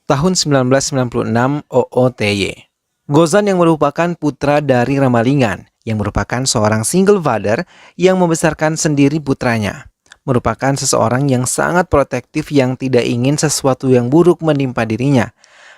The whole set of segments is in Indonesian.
Tahun 1996 OOTY. Gozan yang merupakan putra dari Ramalingan, yang merupakan seorang single father yang membesarkan sendiri putranya. Merupakan seseorang yang sangat protektif yang tidak ingin sesuatu yang buruk menimpa dirinya.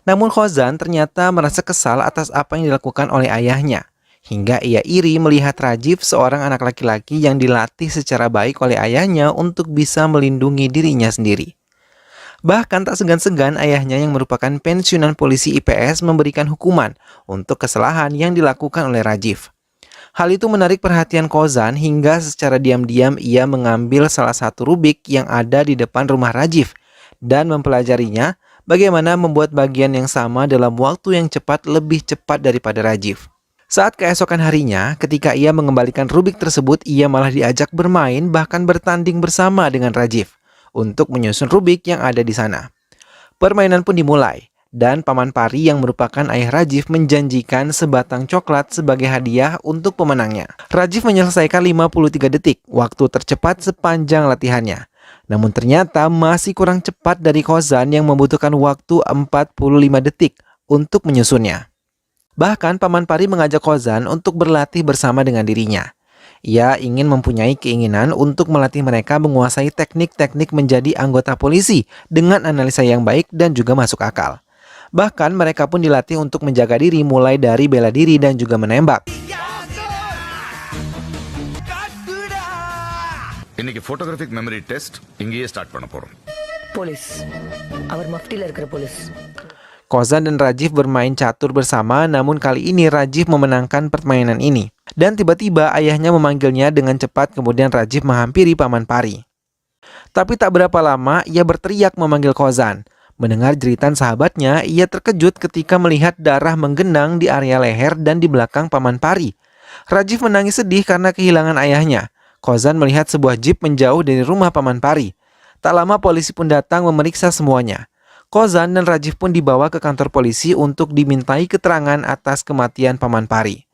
Namun Khozan ternyata merasa kesal atas apa yang dilakukan oleh ayahnya. Hingga ia iri melihat Rajiv, seorang anak laki-laki yang dilatih secara baik oleh ayahnya untuk bisa melindungi dirinya sendiri. Bahkan tak segan-segan ayahnya yang merupakan pensiunan polisi IPS memberikan hukuman untuk kesalahan yang dilakukan oleh Rajiv. Hal itu menarik perhatian Khozan hingga secara diam-diam ia mengambil salah satu rubik yang ada di depan rumah Rajiv dan mempelajarinya bagaimana membuat bagian yang sama dalam waktu yang lebih cepat daripada Rajiv. Saat keesokan harinya, ketika ia mengembalikan rubik tersebut, ia malah diajak bermain bahkan bertanding bersama dengan Rajiv untuk menyusun rubik yang ada di sana. Permainan pun dimulai, dan Paman Pari yang merupakan ayah Rajiv menjanjikan sebatang coklat sebagai hadiah untuk pemenangnya. Rajiv menyelesaikan 53 detik, waktu tercepat sepanjang latihannya. Namun ternyata masih kurang cepat dari Khozan yang membutuhkan waktu 45 detik untuk menyusunnya. Bahkan Paman Pari mengajak Khozan untuk berlatih bersama dengan dirinya. Ia ingin mempunyai keinginan untuk melatih mereka menguasai teknik-teknik menjadi anggota polisi dengan analisa yang baik dan juga masuk akal. Bahkan mereka pun dilatih untuk menjaga diri mulai dari bela diri dan juga menembak. இன்னைக்கு photographic memory test இங்கேயே ஸ்டார்ட் பண்ண போறோம். போலீஸ் அவர் மஃப்டில இருக்கிற police. Khozan dan Rajiv bermain catur bersama, namun kali ini Rajiv memenangkan permainan ini. Dan tiba-tiba ayahnya memanggilnya dengan cepat, kemudian Rajiv menghampiri Paman Pari. Tapi tak berapa lama ia berteriak memanggil Khozan. Mendengar jeritan sahabatnya, ia terkejut ketika melihat darah menggenang di area leher dan di belakang Paman Pari. Rajiv menangis sedih karena kehilangan ayahnya. Khozan melihat sebuah jeep menjauh dari rumah Paman Pari. Tak lama polisi pun datang memeriksa semuanya. Khozan dan Rajiv pun dibawa ke kantor polisi untuk dimintai keterangan atas kematian Paman Pari.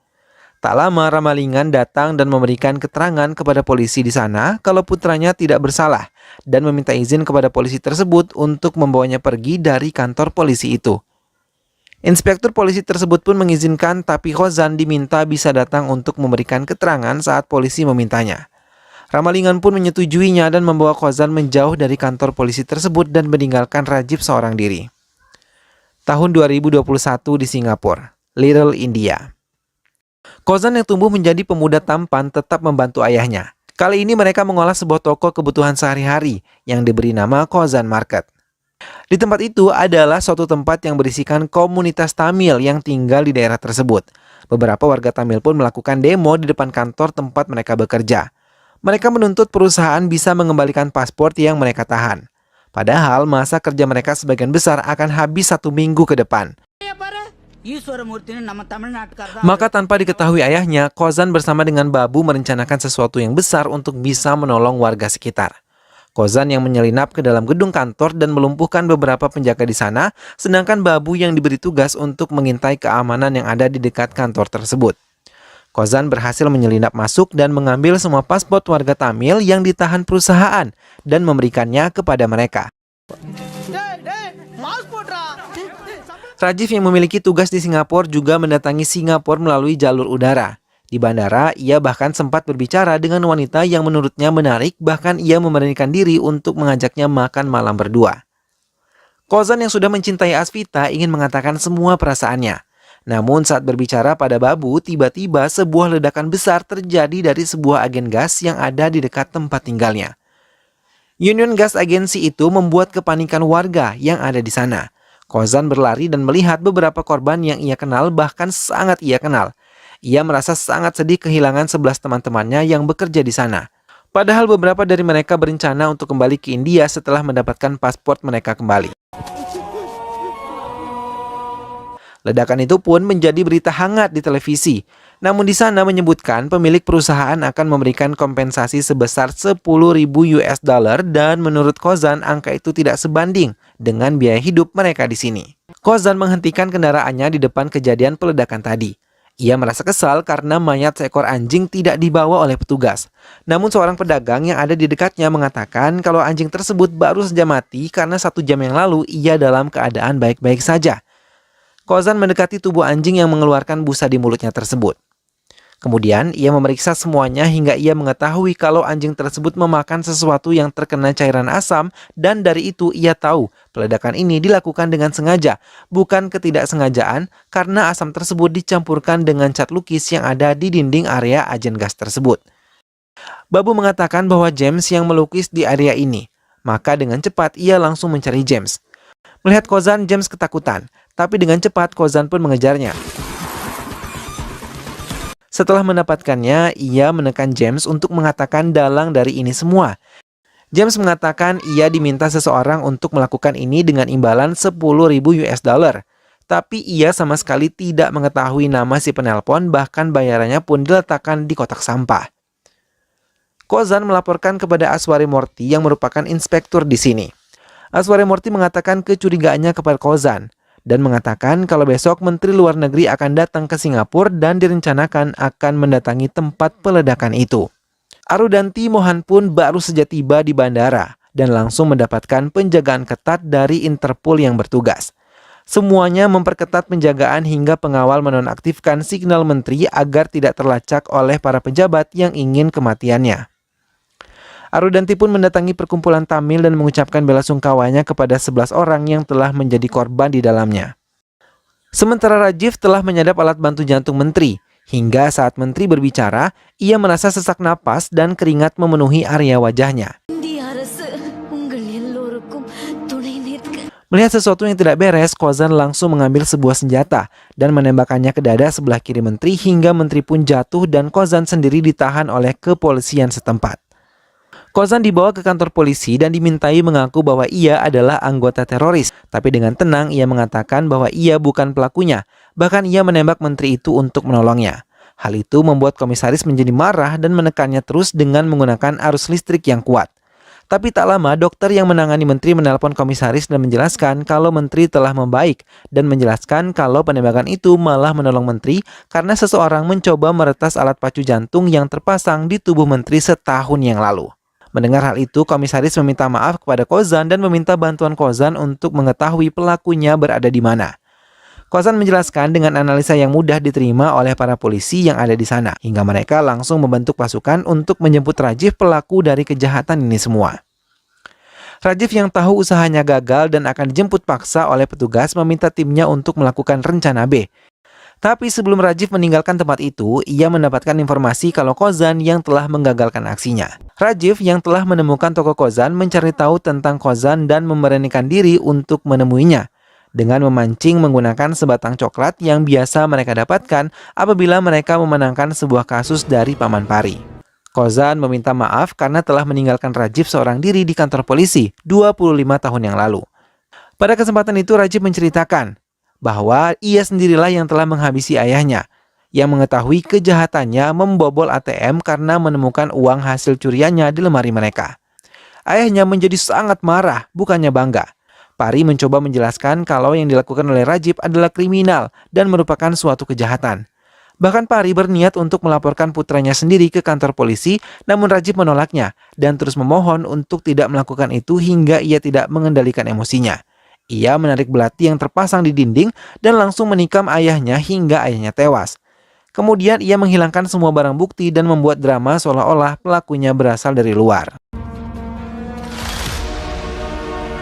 Tak lama Ramalingan datang dan memberikan keterangan kepada polisi di sana kalau putranya tidak bersalah dan meminta izin kepada polisi tersebut untuk membawanya pergi dari kantor polisi itu. Inspektur polisi tersebut pun mengizinkan, tapi Khozan diminta bisa datang untuk memberikan keterangan saat polisi memintanya. Ramalingan pun menyetujuinya dan membawa Khozan menjauh dari kantor polisi tersebut dan meninggalkan Rajiv seorang diri. Tahun 2021 di Singapura, Little India. Khozan yang tumbuh menjadi pemuda tampan tetap membantu ayahnya. Kali ini mereka mengolah sebuah toko kebutuhan sehari-hari yang diberi nama Khozan Market. Di tempat itu adalah suatu tempat yang berisikan komunitas Tamil yang tinggal di daerah tersebut. Beberapa warga Tamil pun melakukan demo di depan kantor tempat mereka bekerja. Mereka menuntut perusahaan bisa mengembalikan paspor yang mereka tahan. Padahal masa kerja mereka sebagian besar akan habis 1 minggu ke depan. Maka tanpa diketahui ayahnya, Khozan bersama dengan Babu merencanakan sesuatu yang besar untuk bisa menolong warga sekitar. Khozan yang menyelinap ke dalam gedung kantor dan melumpuhkan beberapa penjaga di sana, sedangkan Babu yang diberi tugas untuk mengintai keamanan yang ada di dekat kantor tersebut. Khozan berhasil menyelinap masuk dan mengambil semua paspor warga Tamil yang ditahan perusahaan dan memberikannya kepada mereka. Rajiv yang memiliki tugas di Singapura juga mendatangi Singapura melalui jalur udara. Di bandara, ia bahkan sempat berbicara dengan wanita yang menurutnya menarik, bahkan ia memberanikan diri untuk mengajaknya makan malam berdua. Khozan yang sudah mencintai Asvita ingin mengatakan semua perasaannya. Namun saat berbicara pada Babu, tiba-tiba sebuah ledakan besar terjadi dari sebuah agen gas yang ada di dekat tempat tinggalnya. Union Gas Agency itu membuat kepanikan warga yang ada di sana. Khozan berlari dan melihat beberapa korban yang ia kenal, bahkan sangat ia kenal. Ia merasa sangat sedih kehilangan 11 teman-temannya yang bekerja di sana. Padahal beberapa dari mereka berencana untuk kembali ke India setelah mendapatkan paspor mereka kembali. Ledakan itu pun menjadi berita hangat di televisi. Namun di sana menyebutkan pemilik perusahaan akan memberikan kompensasi sebesar 10.000 US dollar dan menurut Khozan angka itu tidak sebanding dengan biaya hidup mereka di sini. Khozan menghentikan kendaraannya di depan kejadian peledakan tadi. Ia merasa kesal karena mayat seekor anjing tidak dibawa oleh petugas. Namun seorang pedagang yang ada di dekatnya mengatakan kalau anjing tersebut baru saja mati karena 1 jam yang lalu ia dalam keadaan baik-baik saja. Kozan mendekati tubuh anjing yang mengeluarkan busa di mulutnya tersebut. Kemudian ia memeriksa semuanya hingga ia mengetahui kalau anjing tersebut memakan sesuatu yang terkena cairan asam, dan dari itu ia tahu peledakan ini dilakukan dengan sengaja, bukan ketidaksengajaan karena asam tersebut dicampurkan dengan cat lukis yang ada di dinding area agen gas tersebut. Babu mengatakan bahwa James yang melukis di area ini, maka dengan cepat ia langsung mencari James. Melihat Kozan, James ketakutan, tapi dengan cepat Kozan pun mengejarnya. Setelah mendapatkannya, ia menekan James untuk mengatakan dalang dari ini semua. James mengatakan ia diminta seseorang untuk melakukan ini dengan imbalan 10.000 US dollar. Tapi ia sama sekali tidak mengetahui nama si penelpon, bahkan bayarannya pun diletakkan di kotak sampah. Kozan melaporkan kepada Aswari Morty yang merupakan inspektur di sini. Aswari Morty mengatakan kecurigaannya kepada Kozan dan mengatakan kalau besok Menteri Luar Negeri akan datang ke Singapura dan direncanakan akan mendatangi tempat peledakan itu. Arudanti Mohan pun baru saja tiba di bandara dan langsung mendapatkan penjagaan ketat dari Interpol yang bertugas. Semuanya memperketat penjagaan hingga pengawal menonaktifkan signal menteri agar tidak terlacak oleh para pejabat yang ingin kematiannya. Arudanti pun mendatangi perkumpulan Tamil dan mengucapkan bela sungkawanya kepada 11 orang yang telah menjadi korban di dalamnya. Sementara Rajiv telah menyadap alat bantu jantung menteri. Hingga saat menteri berbicara, ia merasa sesak napas dan keringat memenuhi area wajahnya. Melihat sesuatu yang tidak beres, Kozan langsung mengambil sebuah senjata dan menembakkannya ke dada sebelah kiri menteri hingga menteri pun jatuh dan Kozan sendiri ditahan oleh kepolisian setempat. Kozan dibawa ke kantor polisi dan dimintai mengaku bahwa ia adalah anggota teroris. Tapi dengan tenang ia mengatakan bahwa ia bukan pelakunya. Bahkan ia menembak menteri itu untuk menolongnya. Hal itu membuat komisaris menjadi marah dan menekannya terus dengan menggunakan arus listrik yang kuat. Tapi tak lama dokter yang menangani menteri menelpon komisaris dan menjelaskan kalau menteri telah membaik. Dan menjelaskan kalau penembakan itu malah menolong menteri karena seseorang mencoba meretas alat pacu jantung yang terpasang di tubuh menteri setahun yang lalu. Mendengar hal itu, komisaris meminta maaf kepada Kozan dan meminta bantuan Kozan untuk mengetahui pelakunya berada di mana. Kozan menjelaskan dengan analisa yang mudah diterima oleh para polisi yang ada di sana, hingga mereka langsung membentuk pasukan untuk menjemput Rajiv, pelaku dari kejahatan ini semua. Rajiv yang tahu usahanya gagal dan akan dijemput paksa oleh petugas meminta timnya untuk melakukan rencana B. Tapi sebelum Rajiv meninggalkan tempat itu, ia mendapatkan informasi kalau Kozan yang telah menggagalkan aksinya. Rajiv yang telah menemukan toko Kozan mencari tahu tentang Kozan dan memberanikan diri untuk menemuinya dengan memancing menggunakan sebatang coklat yang biasa mereka dapatkan apabila mereka memenangkan sebuah kasus dari Paman Pari. Kozan meminta maaf karena telah meninggalkan Rajiv seorang diri di kantor polisi 25 tahun yang lalu. Pada kesempatan itu Rajiv menceritakan bahwa ia sendirilah yang telah menghabisi ayahnya, yang mengetahui kejahatannya membobol ATM karena menemukan uang hasil curiannya di lemari mereka. Ayahnya menjadi sangat marah, bukannya bangga. Pari mencoba menjelaskan kalau yang dilakukan oleh Rajiv adalah kriminal dan merupakan suatu kejahatan. Bahkan Pari berniat untuk melaporkan putranya sendiri ke kantor polisi, namun Rajiv menolaknya dan terus memohon untuk tidak melakukan itu hingga ia tidak mengendalikan emosinya. Ia menarik belati yang terpasang di dinding dan langsung menikam ayahnya hingga ayahnya tewas. Kemudian ia menghilangkan semua barang bukti dan membuat drama seolah-olah pelakunya berasal dari luar.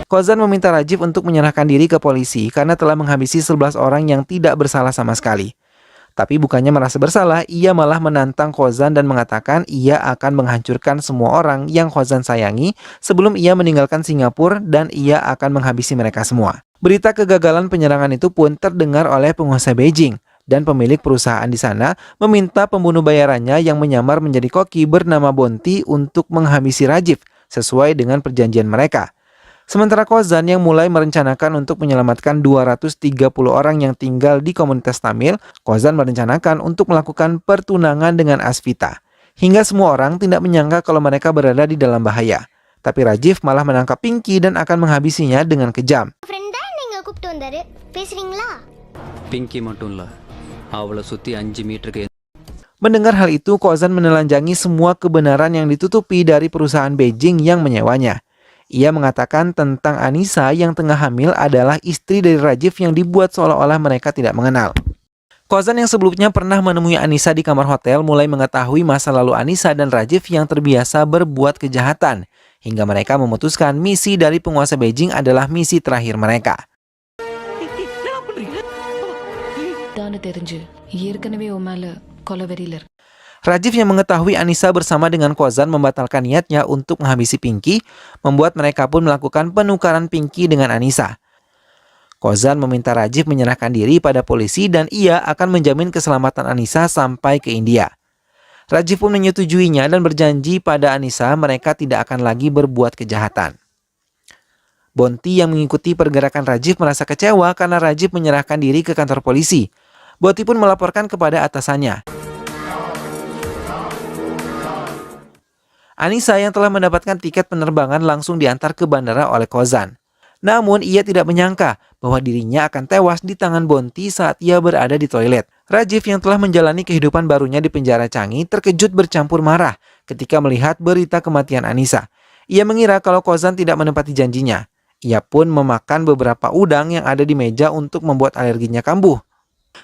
Kozan meminta Rajiv untuk menyerahkan diri ke polisi karena telah menghabisi 11 orang yang tidak bersalah sama sekali. Tapi bukannya merasa bersalah, ia malah menantang Kozan dan mengatakan ia akan menghancurkan semua orang yang Kozan sayangi sebelum ia meninggalkan Singapura dan ia akan menghabisi mereka semua. Berita kegagalan penyerangan itu pun terdengar oleh penguasa Beijing dan pemilik perusahaan di sana meminta pembunuh bayarannya yang menyamar menjadi koki bernama Bonti untuk menghabisi Rajiv sesuai dengan perjanjian mereka. Sementara Kozan yang mulai merencanakan untuk menyelamatkan 230 orang yang tinggal di komunitas Tamil, Kozan merencanakan untuk melakukan pertunangan dengan Asvita. Hingga semua orang tidak menyangka kalau mereka berada di dalam bahaya. Tapi Rajiv malah menangkap Pinky dan akan menghabisinya dengan kejam. Pinky மட்டும் இல்ல அவளை சுற்றி 5 மீட்டருக்கு Mendengar hal itu, Kozan menelanjangi semua kebenaran yang ditutupi dari perusahaan Beijing yang menyewanya. Ia mengatakan tentang Anissa yang tengah hamil adalah istri dari Rajiv yang dibuat seolah-olah mereka tidak mengenal. Kozan yang sebelumnya pernah menemui Anissa di kamar hotel mulai mengetahui masa lalu Anissa dan Rajiv yang terbiasa berbuat kejahatan, hingga mereka memutuskan misi dari penguasa Beijing adalah misi terakhir mereka. தானு தெரிஞ்சு ஏற்கனவே உன் மேல கொலவெறியில இருக்கு. Rajiv yang mengetahui Anissa bersama dengan Kozan membatalkan niatnya untuk menghabisi Pinky, membuat mereka pun melakukan penukaran Pinky dengan Anissa. Kozan meminta Rajiv menyerahkan diri pada polisi dan ia akan menjamin keselamatan Anissa sampai ke India. Rajiv pun menyetujuinya dan berjanji pada Anissa mereka tidak akan lagi berbuat kejahatan. Bonti yang mengikuti pergerakan Rajiv merasa kecewa karena Rajiv menyerahkan diri ke kantor polisi. Bonti pun melaporkan kepada atasannya. Anissa yang telah mendapatkan tiket penerbangan langsung diantar ke bandara oleh Kozan. Namun ia tidak menyangka bahwa dirinya akan tewas di tangan Bonti saat ia berada di toilet. Rajiv yang telah menjalani kehidupan barunya di penjara Changi terkejut bercampur marah ketika melihat berita kematian Anissa. Ia mengira kalau Kozan tidak menepati janjinya. Ia pun memakan beberapa udang yang ada di meja untuk membuat alerginya kambuh.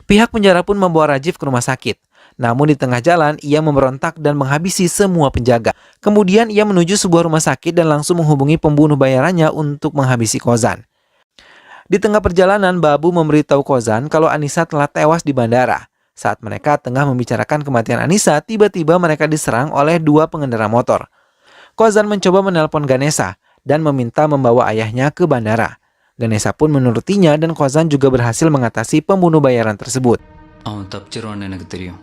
Pihak penjara pun membawa Rajiv ke rumah sakit. Namun di tengah jalan, ia memberontak dan menghabisi semua penjaga. Kemudian ia menuju sebuah rumah sakit dan langsung menghubungi pembunuh bayarannya untuk menghabisi Kozan. Di tengah perjalanan, Babu memberitahu Kozan kalau Anissa telah tewas di bandara. Saat mereka tengah membicarakan kematian Anissa, tiba-tiba mereka diserang oleh 2 pengendara motor. Kozan mencoba menelpon Ganesha dan meminta membawa ayahnya ke bandara. Ganesha pun menurutinya dan Kozan juga berhasil mengatasi pembunuh bayaran tersebut. அவன் தப்பிச்சிருவான்னு எனக்கு தெரியும்.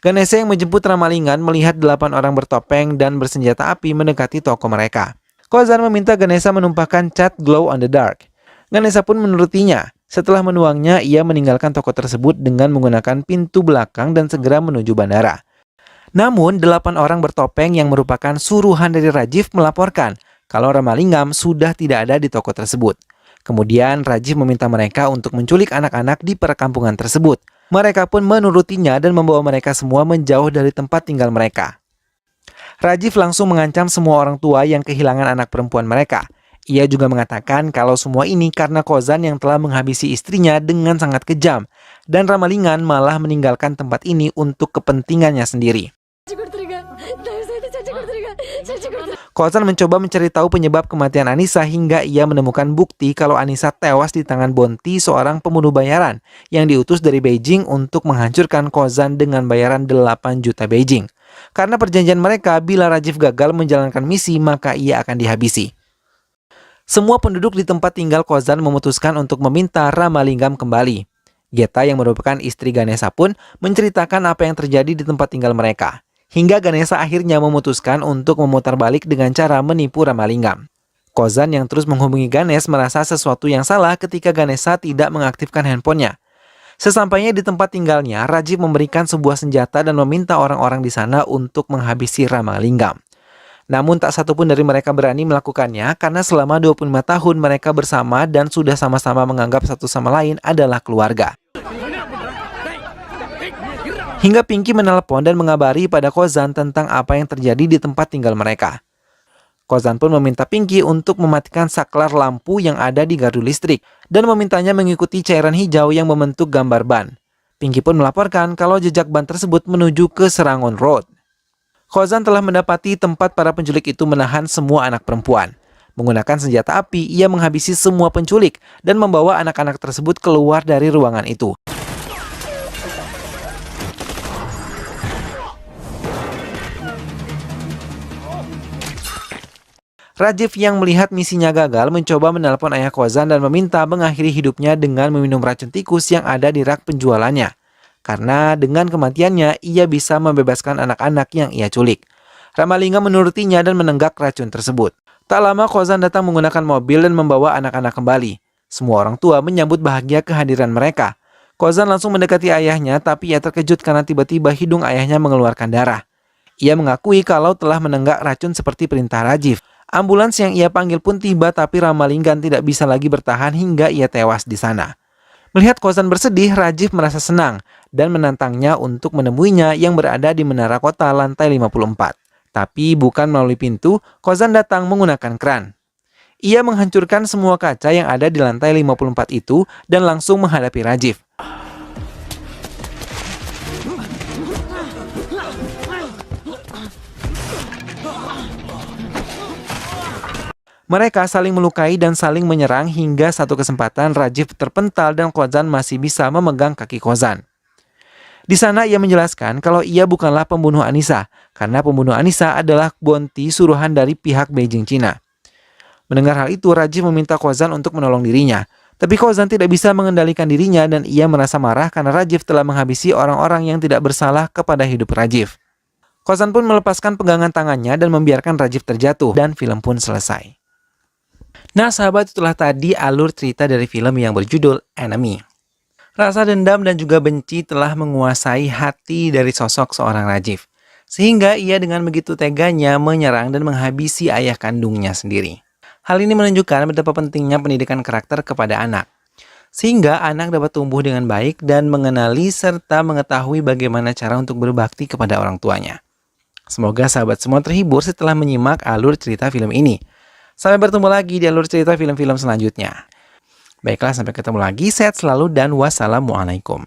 Ganesha yang menjemput Ramalingan melihat 8 orang bertopeng dan bersenjata api mendekati toko mereka. Kozan meminta Ganesha menumpahkan cat glow on the dark. Ganesha pun menurutinya. Setelah menuangnya, ia meninggalkan toko tersebut dengan menggunakan pintu belakang dan segera menuju bandara. Namun, 8 orang bertopeng yang merupakan suruhan dari Rajiv melaporkan kalau Ramalingam sudah tidak ada di toko tersebut. Kemudian Rajiv meminta mereka untuk menculik anak-anak di perkampungan tersebut. Mereka pun menurutinya dan membawa mereka semua menjauh dari tempat tinggal mereka. Rajiv langsung mengancam semua orang tua yang kehilangan anak perempuan mereka. Ia juga mengatakan kalau semua ini karena Kozan yang telah menghabisi istrinya dengan sangat kejam. Dan Ramalingan malah meninggalkan tempat ini untuk kepentingannya sendiri. Kozan mencoba mencari tahu penyebab kematian Anissa hingga ia menemukan bukti kalau Anissa tewas di tangan Bonti, seorang pembunuh bayaran yang diutus dari Beijing untuk menghancurkan Kozan dengan bayaran 8 juta Beijing. Karena perjanjian mereka, bila Rajiv gagal menjalankan misi maka ia akan dihabisi. Semua penduduk di tempat tinggal Kozan memutuskan untuk meminta Ramalingam kembali. Geta yang merupakan istri Ganesha pun menceritakan apa yang terjadi di tempat tinggal mereka. Hingga Ganesha akhirnya memutuskan untuk memutar balik dengan cara menipu Ramalingam. Kozan yang terus menghubungi Ganesh merasa sesuatu yang salah ketika Ganesha tidak mengaktifkan handphonenya. Sesampainya di tempat tinggalnya, Rajiv memberikan sebuah senjata dan meminta orang-orang di sana untuk menghabisi Ramalingam. Namun tak satupun dari mereka berani melakukannya karena selama 25 tahun mereka bersama dan sudah sama-sama menganggap satu sama lain adalah keluarga. Hingga Pinky menelpon dan mengabari pada Kozan tentang apa yang terjadi di tempat tinggal mereka. Kozan pun meminta Pinky untuk mematikan saklar lampu yang ada di gardu listrik dan memintanya mengikuti cairan hijau yang membentuk gambar ban. Pinky pun melaporkan kalau jejak ban tersebut menuju ke Serangoon Road. Kozan telah mendapati tempat para penculik itu menahan semua anak perempuan. Menggunakan senjata api, ia menghabisi semua penculik dan membawa anak-anak tersebut keluar dari ruangan itu. Rajiv yang melihat misinya gagal mencoba menelpon ayah Kozan dan meminta mengakhiri hidupnya dengan meminum racun tikus yang ada di rak penjualannya. Karena dengan kematiannya, ia bisa membebaskan anak-anak yang ia culik. Ramalingam menurutinya dan menenggak racun tersebut. Tak lama Kozan datang menggunakan mobil dan membawa anak-anak kembali. Semua orang tua menyambut bahagia kehadiran mereka. Kozan langsung mendekati ayahnya, tapi ia terkejut karena tiba-tiba hidung ayahnya mengeluarkan darah. Ia mengakui kalau telah menenggak racun seperti perintah Rajiv. Ambulans yang ia panggil pun tiba tapi Ramalingam tidak bisa lagi bertahan hingga ia tewas di sana. Melihat Kozan bersedih, Rajiv merasa senang dan menantangnya untuk menemuinya yang berada di menara kota lantai 54. Tapi bukan melalui pintu, Kozan datang menggunakan kran. Ia menghancurkan semua kaca yang ada di lantai 54 itu dan langsung menghadapi Rajiv. Mereka saling melukai dan saling menyerang hingga satu kesempatan Rajiv terpental dan Kozan masih bisa memegang kaki Kozan. Di sana ia menjelaskan kalau ia bukanlah pembunuh Anissa, karena pembunuh Anissa adalah bounty suruhan dari pihak Beijing Cina. Mendengar hal itu, Rajiv meminta Kozan untuk menolong dirinya. Tapi Kozan tidak bisa mengendalikan dirinya dan ia merasa marah karena Rajiv telah menghabisi orang-orang yang tidak bersalah kepada hidup Rajiv. Kozan pun melepaskan pegangan tangannya dan membiarkan Rajiv terjatuh dan film pun selesai. Nah sahabat, itulah tadi alur cerita dari film yang berjudul Enemy. Rasa dendam dan juga benci telah menguasai hati dari sosok seorang Rajiv. Sehingga ia dengan begitu teganya menyerang dan menghabisi ayah kandungnya sendiri. Hal ini menunjukkan betapa pentingnya pendidikan karakter kepada anak. Sehingga anak dapat tumbuh dengan baik dan mengenali serta mengetahui bagaimana cara untuk berbakti kepada orang tuanya. Semoga sahabat semua terhibur setelah menyimak alur cerita film ini. Sampai bertemu lagi di alur cerita film-film selanjutnya. Baiklah, sampai ketemu lagi. Sehat selalu dan wassalamualaikum.